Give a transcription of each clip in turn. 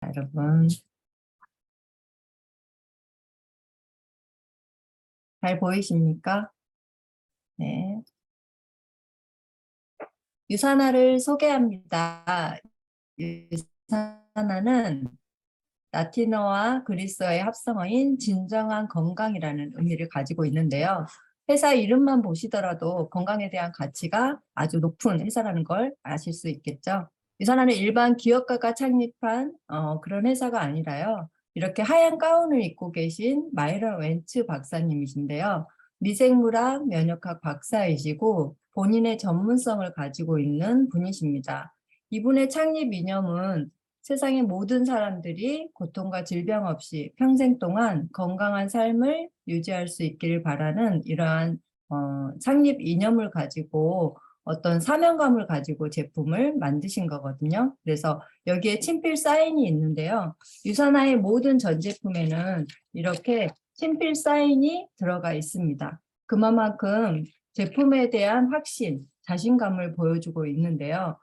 여러분, 잘 보이십니까? 네. 유산화를 소개합니다. 유산화는 라틴어와 그리스어의 합성어인 진정한 건강이라는 의미를 가지고 있는데요. 회사 이름만 보시더라도 건강에 대한 가치가 아주 높은 회사라는 걸 아실 수 있겠죠. 유산화는 일반 기업가가 창립한 그런 회사가 아니라요. 이렇게 하얀 가운을 입고 계신 마이런 웬츠 박사님이신데요. 미생물학 면역학 박사이시고 본인의 전문성을 가지고 있는 분이십니다. 이분의 창립 이념은 세상의 모든 사람들이 고통과 질병 없이 평생 동안 건강한 삶을 유지할 수 있기를 바라는 이러한 창립 이념을 가지고 어떤 사명감을 가지고 제품을 만드신 거거든요. 그래서 여기에 친필 사인이 있는데요. 유산화의 모든 전 제품에는 이렇게 친필 사인이 들어가 있습니다. 그만큼 제품에 대한 확신, 자신감을 보여주고 있는데요.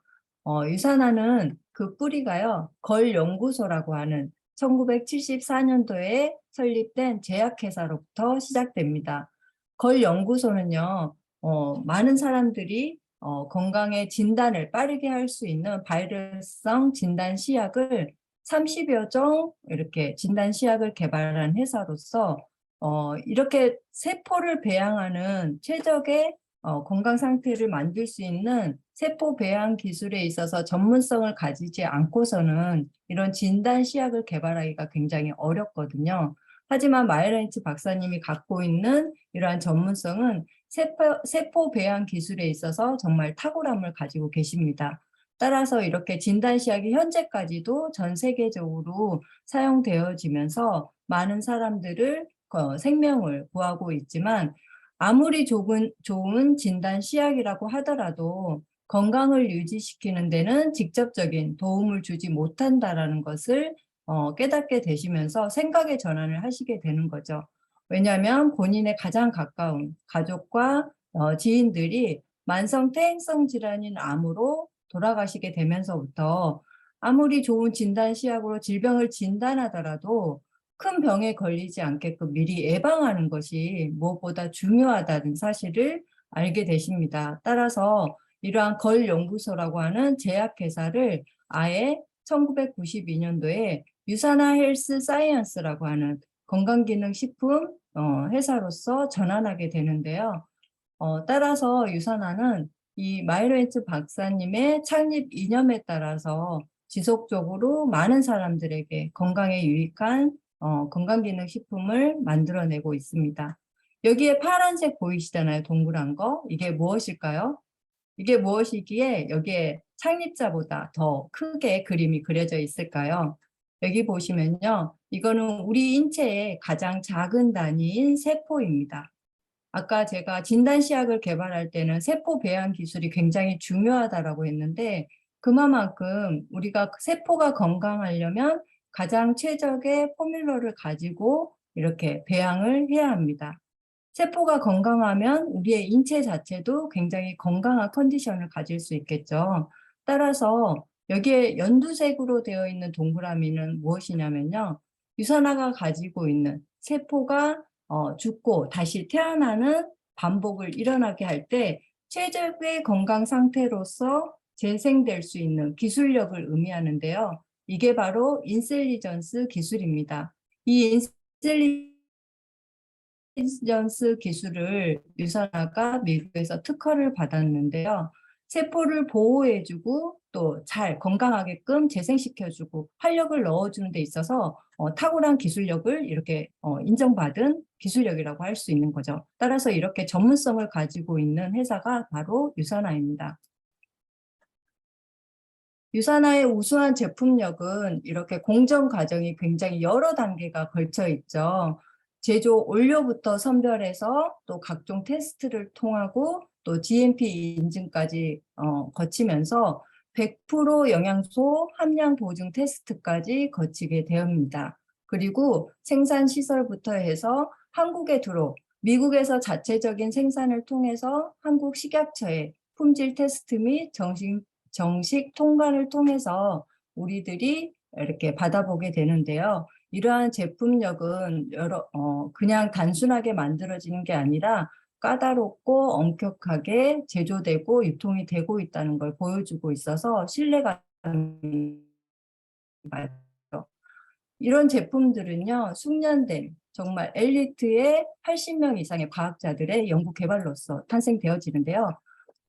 유산화는 그 뿌리가요, 걸 연구소라고 하는 1974년도에 설립된 제약회사로부터 시작됩니다. 걸 연구소는요, 많은 사람들이 건강의 진단을 빠르게 할 수 있는 바이러스성 진단 시약을 30여 종 이렇게 진단 시약을 개발한 회사로서 이렇게 세포를 배양하는 최적의 건강 상태를 만들 수 있는 세포 배양 기술에 있어서 전문성을 가지지 않고서는 이런 진단 시약을 개발하기가 굉장히 어렵거든요. 하지만 마이런츠 박사님이 갖고 있는 이러한 전문성은 세포 배양 기술에 있어서 정말 탁월함을 가지고 계십니다. 따라서 이렇게 진단 시약이 현재까지도 전 세계적으로 사용되어지면서 많은 사람들을 생명을 구하고 있지만 아무리 좋은 진단 시약이라고 하더라도 건강을 유지시키는 데는 직접적인 도움을 주지 못한다라는 것을 깨닫게 되시면서 생각의 전환을 하시게 되는 거죠. 왜냐하면 본인의 가장 가까운 가족과 지인들이 만성 퇴행성 질환인 암으로 돌아가시게 되면서부터 아무리 좋은 진단 시약으로 질병을 진단하더라도 큰 병에 걸리지 않게끔 미리 예방하는 것이 무엇보다 중요하다는 사실을 알게 되십니다. 따라서 이러한 걸 연구소라고 하는 제약회사를 아예 1992년도에 유산화 헬스 사이언스라고 하는 건강기능식품 회사로서 전환하게 되는데요. 따라서 유산화는 이 마이로엔츠 박사님의 창립 이념에 따라서 지속적으로 많은 사람들에게 건강에 유익한 건강기능식품을 만들어내고 있습니다. 여기에 파란색 보이시잖아요. 동그란 거. 이게 무엇일까요? 이게 무엇이기에 여기에 창립자보다 더 크게 그림이 그려져 있을까요? 여기 보시면요. 이거는 우리 인체의 가장 작은 단위인 세포입니다. 아까 제가 진단시약을 개발할 때는 세포 배양 기술이 굉장히 중요하다라고 했는데 그만큼 우리가 세포가 건강하려면 가장 최적의 포뮬러를 가지고 이렇게 배양을 해야 합니다. 세포가 건강하면 우리의 인체 자체도 굉장히 건강한 컨디션을 가질 수 있겠죠. 따라서 여기에 연두색으로 되어 있는 동그라미는 무엇이냐면요. 유산화가 가지고 있는 세포가 죽고 다시 태어나는 반복을 일어나게 할 때 최적의 건강 상태로서 재생될 수 있는 기술력을 의미하는데요. 이게 바로 인셀리전스 기술입니다. 이 인텔리전스 기술을 유산화가 미국에서 특허를 받았는데요. 세포를 보호해주고 또 잘 건강하게끔 재생시켜주고 활력을 넣어주는 데 있어서 탁월한 기술력을 이렇게 인정받은 기술력이라고 할 수 있는 거죠. 따라서 이렇게 전문성을 가지고 있는 회사가 바로 유산화입니다. 유산화의 우수한 제품력은 이렇게 공정 과정이 굉장히 여러 단계가 걸쳐 있죠. 제조 원료부터 선별해서 또 각종 테스트를 통하고 또 GMP 인증까지 거치면서 100% 영양소 함량 보증 테스트까지 거치게 되옵니다. 그리고 생산 시설부터 해서 한국에 미국에서 자체적인 생산을 통해서 한국 식약처에 품질 테스트 및 정식 통관을 통해서 우리들이 이렇게 받아보게 되는데요. 이러한 제품력은 그냥 단순하게 만들어지는 게 아니라 까다롭고 엄격하게 제조되고 유통이 되고 있다는 걸 보여주고 있어서 신뢰감이 가죠. 이런 제품들은요, 숙련된 정말 엘리트의 80명 이상의 과학자들의 연구 개발로서 탄생되어지는데요.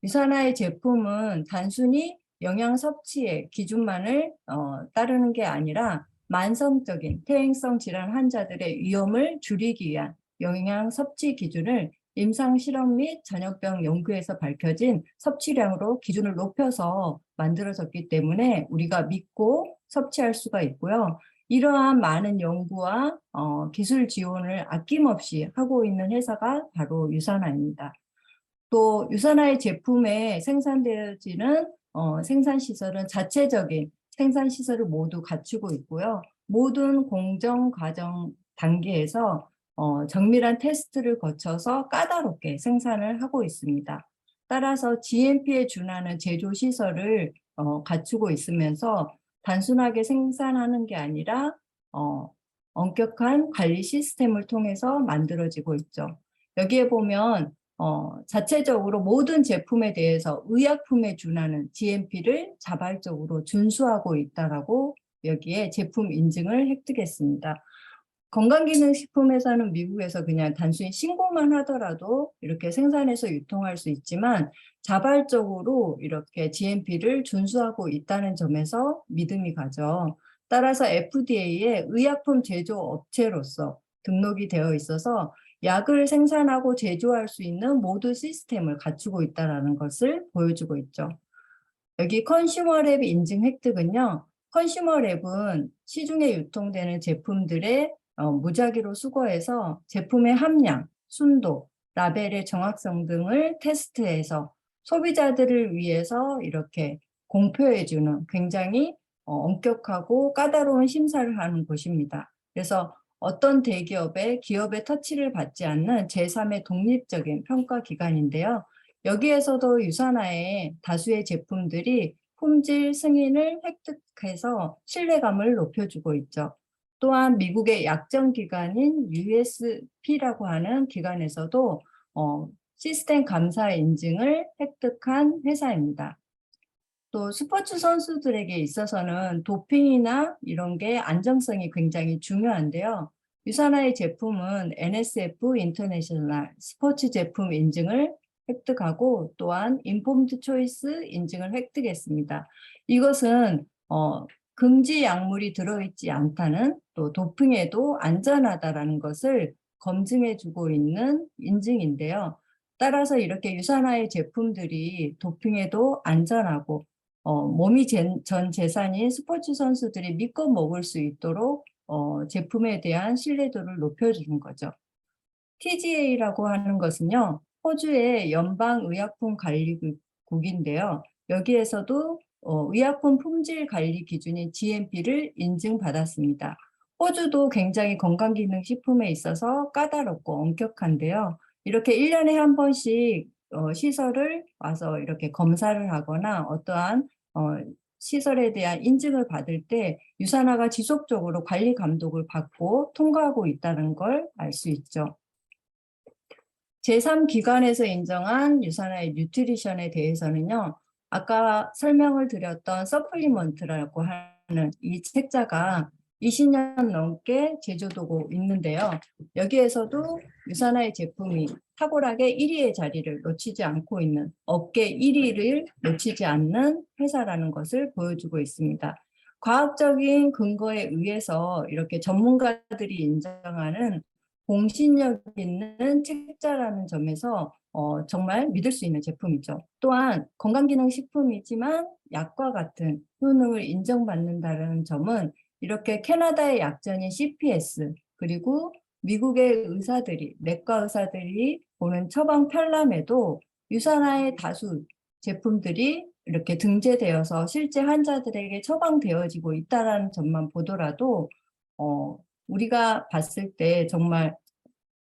유산화의 제품은 단순히 영양 섭취의 기준만을 따르는 게 아니라 만성적인 퇴행성 질환 환자들의 위험을 줄이기 위한 영양 섭취 기준을 임상 실험 및 전염병 연구에서 밝혀진 섭취량으로 기준을 높여서 만들어졌기 때문에 우리가 믿고 섭취할 수가 있고요. 이러한 많은 연구와 기술 지원을 아낌없이 하고 있는 회사가 바로 유산화입니다. 또 유산화의 제품에 생산되어지는 생산 시설은 자체적인 생산 시설을 모두 갖추고 있고요. 모든 공정 과정 단계에서 정밀한 테스트를 거쳐서 까다롭게 생산을 하고 있습니다. 따라서 GMP에 준하는 제조 시설을 갖추고 있으면서 단순하게 생산하는 게 아니라 엄격한 관리 시스템을 통해서 만들어지고 있죠. 여기에 보면 자체적으로 모든 제품에 대해서 의약품에 준하는 GMP를 자발적으로 준수하고 있다라고 여기에 제품 인증을 획득했습니다. 건강기능식품회사는 미국에서 그냥 단순히 신고만 하더라도 이렇게 생산해서 유통할 수 있지만 자발적으로 이렇게 GMP를 준수하고 있다는 점에서 믿음이 가죠. 따라서 FDA의 의약품 제조 업체로서 등록이 되어 있어서 약을 생산하고 제조할 수 있는 모든 시스템을 갖추고 있다는 것을 보여주고 있죠. 여기 컨슈머랩 인증 획득은요. 컨슈머랩은 시중에 유통되는 제품들의 무작위로 수거해서 제품의 함량, 순도, 라벨의 정확성 등을 테스트해서 소비자들을 위해서 이렇게 공표해주는 굉장히 엄격하고 까다로운 심사를 하는 곳입니다. 그래서 어떤 대기업의 기업의 터치를 받지 않는 제3의 독립적인 평가 기관인데요. 여기에서도 유산화의 다수의 제품들이 품질 승인을 획득해서 신뢰감을 높여주고 있죠. 또한 미국의 약정기관인 USP라고 하는 기관에서도 시스템 감사 인증을 획득한 회사입니다. 또 스포츠 선수들에게 있어서는 도핑이나 이런 게 안정성이 굉장히 중요한데요. 유산화의 제품은 NSF 인터내셔널 스포츠 제품 인증을 획득하고 또한 인폼드 초이스 인증을 획득했습니다. 이것은 금지 약물이 들어있지 않다는 또 도핑에도 안전하다라는 것을 검증해주고 있는 인증인데요. 따라서 이렇게 유산화의 제품들이 도핑에도 안전하고 몸이 전 재산인 스포츠 선수들이 믿고 먹을 수 있도록 제품에 대한 신뢰도를 높여주는 거죠. TGA라고 하는 것은요, 호주의 연방의약품관리국인데요. 여기에서도 의약품 품질 관리 기준인 GMP를 인증받았습니다. 호주도 굉장히 건강기능식품에 있어서 까다롭고 엄격한데요. 이렇게 1년에 한 번씩 시설을 와서 이렇게 검사를 하거나 어떠한 시설에 대한 인증을 받을 때 유산화가 지속적으로 관리 감독을 받고 통과하고 있다는 걸 알 수 있죠. 제3기관에서 인정한 유산화의 뉴트리션에 대해서는요. 아까 설명을 드렸던 서플리먼트라고 하는 이 책자가 20년 넘게 제조되고 있는데요. 여기에서도 유산화의 제품이 탁월하게 1위의 자리를 놓치지 않고 있는 업계 1위를 놓치지 않는 회사라는 것을 보여주고 있습니다. 과학적인 근거에 의해서 이렇게 전문가들이 인정하는 공신력 있는 책자라는 점에서 정말 믿을 수 있는 제품이죠. 또한 건강기능식품이지만 약과 같은 효능을 인정받는다는 점은 이렇게 캐나다의 약전인 CPS 그리고 미국의 의사들이 내과 의사들이 보는 처방 편람에도 유산화의 다수 제품들이 이렇게 등재되어서 실제 환자들에게 처방되어지고 있다는 점만 보더라도 우리가 봤을 때 정말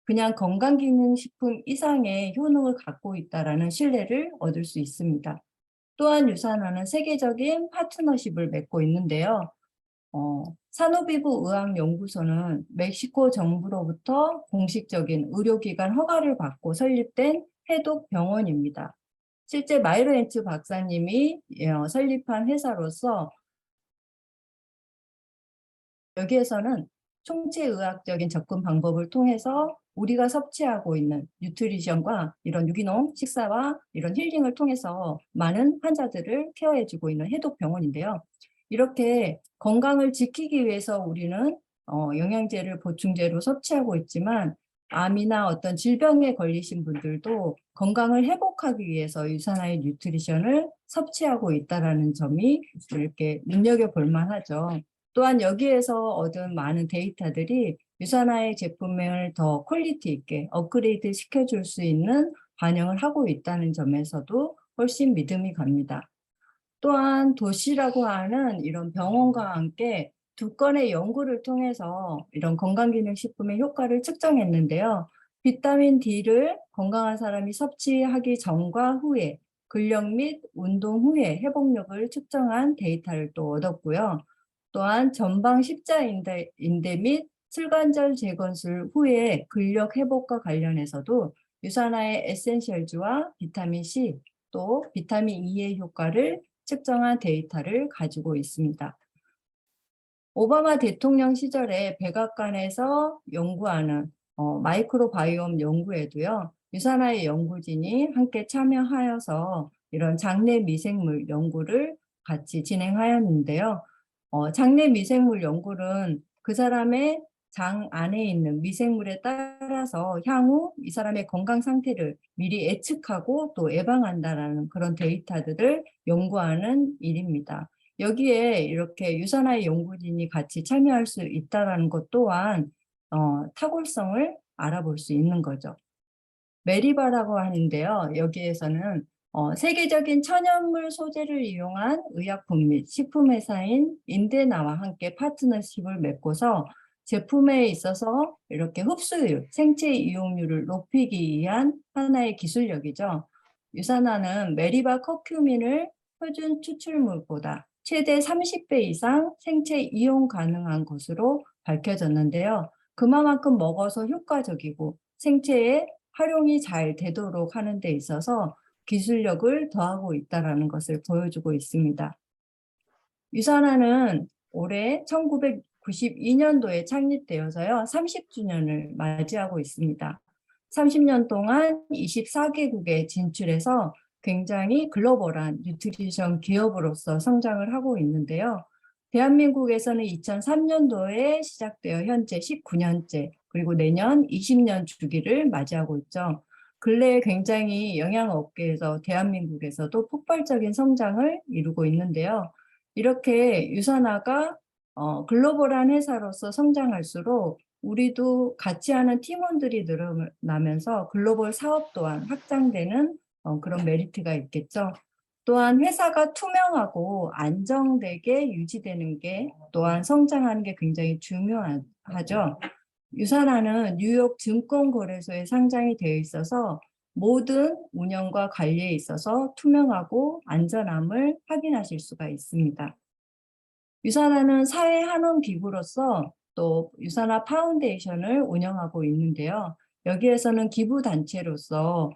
그냥 건강기능식품 이상의 효능을 갖고 있다는 신뢰를 얻을 수 있습니다. 또한 유산화는 세계적인 파트너십을 맺고 있는데요. 산후비부 의학연구소는 멕시코 정부로부터 공식적인 의료기관 허가를 받고 설립된 해독 병원입니다. 실제 마이로 엔츠 박사님이 설립한 회사로서 여기에서는 총체의학적인 접근 방법을 통해서 우리가 섭취하고 있는 뉴트리션과 이런 유기농 식사와 이런 힐링을 통해서 많은 환자들을 케어해주고 있는 해독병원인데요. 이렇게 건강을 지키기 위해서 우리는 영양제를 보충제로 섭취하고 있지만 암이나 어떤 질병에 걸리신 분들도 건강을 회복하기 위해서 유산화의 뉴트리션을 섭취하고 있다는 점이 이렇게 눈여겨볼 만하죠. 또한 여기에서 얻은 많은 데이터들이 유산화의 제품을 더 퀄리티 있게 업그레이드 시켜줄 수 있는 반영을 하고 있다는 점에서도 훨씬 믿음이 갑니다. 또한 도시라고 하는 이런 병원과 함께 2건의 연구를 통해서 이런 건강기능식품의 효과를 측정했는데요. 비타민 D를 건강한 사람이 섭취하기 전과 후에 근력 및 운동 후에 회복력을 측정한 데이터를 또 얻었고요. 또한 전방 십자인대 및 슬관절 재건술 후에 근력 회복과 관련해서도 유산화의 에센셜즈와 비타민 C 또 비타민 E의 효과를 측정한 데이터를 가지고 있습니다. 오바마 대통령 시절에 백악관에서 연구하는 마이크로바이옴 연구에도요. 유산화의 연구진이 함께 참여하여서 이런 장내 미생물 연구를 같이 진행하였는데요. 장내 미생물 연구는 그 사람의 장 안에 있는 미생물에 따라서 향후 이 사람의 건강 상태를 미리 예측하고 또 예방한다라는 그런 데이터들을 연구하는 일입니다. 여기에 이렇게 유산화의 연구진이 같이 참여할 수 있다는 것 또한 탁월성을 알아볼 수 있는 거죠. 메리바라고 하는데요. 여기에서는 세계적인 천연물 소재를 이용한 의약품 및 식품회사인 인데나와 함께 파트너십을 맺고서 제품에 있어서 이렇게 흡수율, 생체 이용률을 높이기 위한 하나의 기술력이죠. 유산화는 메리바 커큐민을 표준 추출물보다 최대 30배 이상 생체 이용 가능한 것으로 밝혀졌는데요. 그만큼 먹어서 효과적이고 생체에 활용이 잘 되도록 하는 데 있어서 기술력을 더하고 있다는 것을 보여주고 있습니다. 유산화는 올해 1992년도에 창립되어서요. 30주년을 맞이하고 있습니다. 30년 동안 24개국에 진출해서 굉장히 글로벌한 뉴트리션 기업으로서 성장을 하고 있는데요. 대한민국에서는 2003년도에 시작되어 현재 19년째, 그리고 내년 20년 주기를 맞이하고 있죠. 근래에 굉장히 영양업계에서 대한민국에서도 폭발적인 성장을 이루고 있는데요. 이렇게 유산화가 글로벌한 회사로서 성장할수록 우리도 같이 하는 팀원들이 늘어나면서 글로벌 사업 또한 확장되는 그런 메리트가 있겠죠. 또한 회사가 투명하고 안정되게 유지되는 게 또한 성장하는 게 굉장히 중요하죠. 유산화는 뉴욕 증권거래소에 상장이 되어 있어서 모든 운영과 관리에 있어서 투명하고 안전함을 확인하실 수가 있습니다. 유산화는 사회한원기구로서 또 유산화 파운데이션을 운영하고 있는데요. 여기에서는 기부단체로서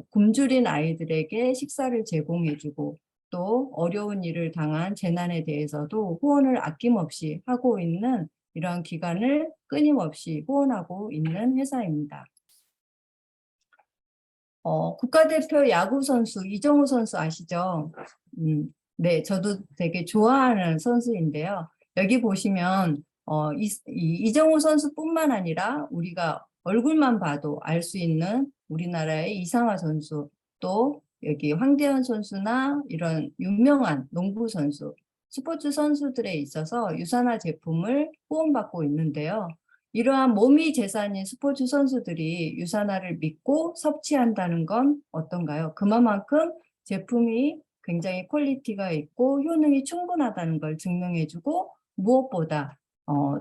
굶주린 아이들에게 식사를 제공해주고 또 어려운 일을 당한 재난에 대해서도 후원을 아낌없이 하고 있는 이러한 기관을 끊임없이 후원하고 있는 회사입니다. 국가대표 야구 선수 이정우 선수 아시죠? 네, 저도 되게 좋아하는 선수인데요. 여기 보시면 이정우 선수뿐만 아니라 우리가 얼굴만 봐도 알 수 있는 우리나라의 이상화 선수, 또 여기 황대현 선수나 이런 유명한 농구 선수, 스포츠 선수들에 있어서 유산화 제품을 후원받고 있는데요. 이러한 몸이 재산인 스포츠 선수들이 유산화를 믿고 섭취한다는 건 어떤가요? 그만큼 제품이 굉장히 퀄리티가 있고 효능이 충분하다는 걸 증명해주고 무엇보다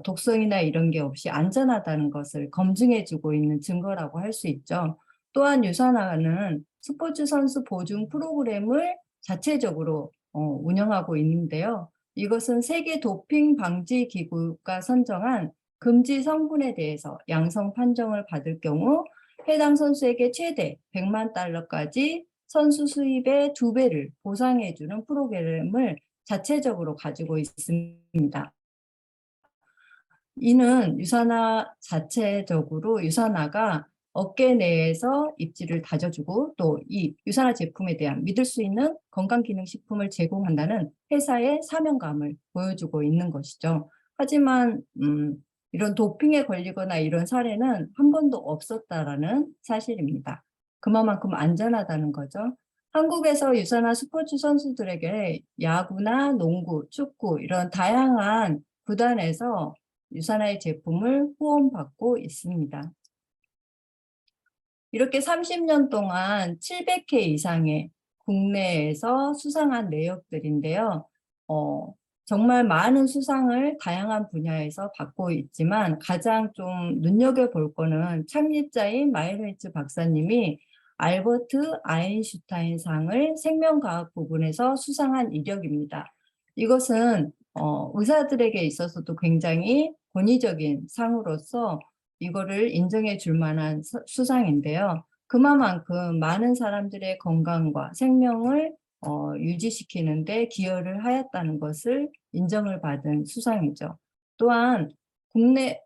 독성이나 이런 게 없이 안전하다는 것을 검증해주고 있는 증거라고 할 수 있죠. 또한 유산화는 스포츠 선수 보증 프로그램을 자체적으로 운영하고 있는데요. 이것은 세계 도핑 방지 기구가 선정한 금지 성분에 대해서 양성 판정을 받을 경우 해당 선수에게 최대 100만 달러까지 선수 수입의 2배를 보상해주는 프로그램을 자체적으로 가지고 있습니다. 이는 유산화 자체적으로 유산화가 업계 내에서 입지를 다져주고 또 이 유산화 제품에 대한 믿을 수 있는 건강기능식품을 제공한다는 회사의 사명감을 보여주고 있는 것이죠. 하지만 이런 도핑에 걸리거나 이런 사례는 한 번도 없었다라는 사실입니다. 그만큼 안전하다는 거죠. 한국에서 유산화 스포츠 선수들에게 야구나 농구, 축구 이런 다양한 구단에서 유산화의 제품을 후원받고 있습니다. 이렇게 30년 동안 700회 이상의 국내에서 수상한 내역들인데요. 정말 많은 수상을 다양한 분야에서 받고 있지만 가장 좀 눈여겨볼 거는 창립자인 마이르츠 박사님이 알버트 아인슈타인 상을 생명과학 부분에서 수상한 이력입니다. 이것은 의사들에게 있어서도 굉장히 권위적인 상으로서 이거를 인정해 줄 만한 수상인데요. 그만큼 많은 사람들의 건강과 생명을 유지시키는데 기여를 하였다는 것을 인정을 받은 수상이죠. 또한 국외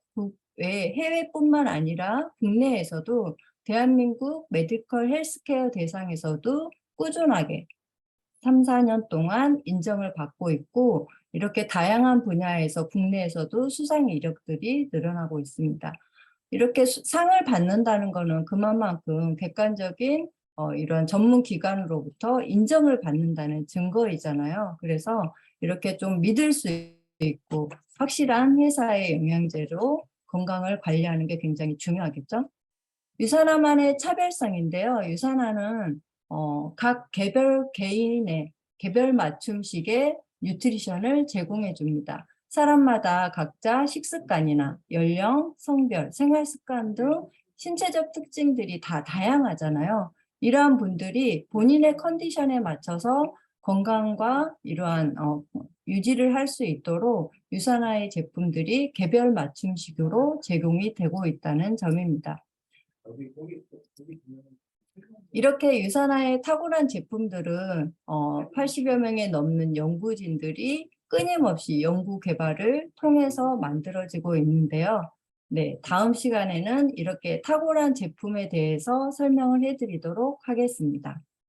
해외뿐만 아니라 국내에서도 대한민국 메디컬 헬스케어 대상에서도 꾸준하게 3, 4년 동안 인정을 받고 있고 이렇게 다양한 분야에서 국내에서도 수상 이력들이 늘어나고 있습니다. 이렇게 상을 받는다는 것은 그만큼 객관적인 이런 전문 기관으로부터 인정을 받는다는 증거이잖아요. 그래서 이렇게 좀 믿을 수 있고 확실한 회사의 영양제로 건강을 관리하는 게 굉장히 중요하겠죠. 유산화만의 차별성인데요. 유산화는 각 개인의 개별 맞춤식의 뉴트리션을 제공해 줍니다. 사람마다 각자 식습관이나 연령, 성별, 생활습관 등 신체적 특징들이 다 다양하잖아요. 이러한 분들이 본인의 컨디션에 맞춰서 건강과 이러한 유지를 할 수 있도록 유산화의 제품들이 개별 맞춤식으로 제공이 되고 있다는 점입니다. 이렇게 유산화에 탁월한 제품들은 80여 명에 넘는 연구진들이 끊임없이 연구 개발을 통해서 만들어지고 있는데요. 네, 다음 시간에는 이렇게 탁월한 제품에 대해서 설명을 해드리도록 하겠습니다.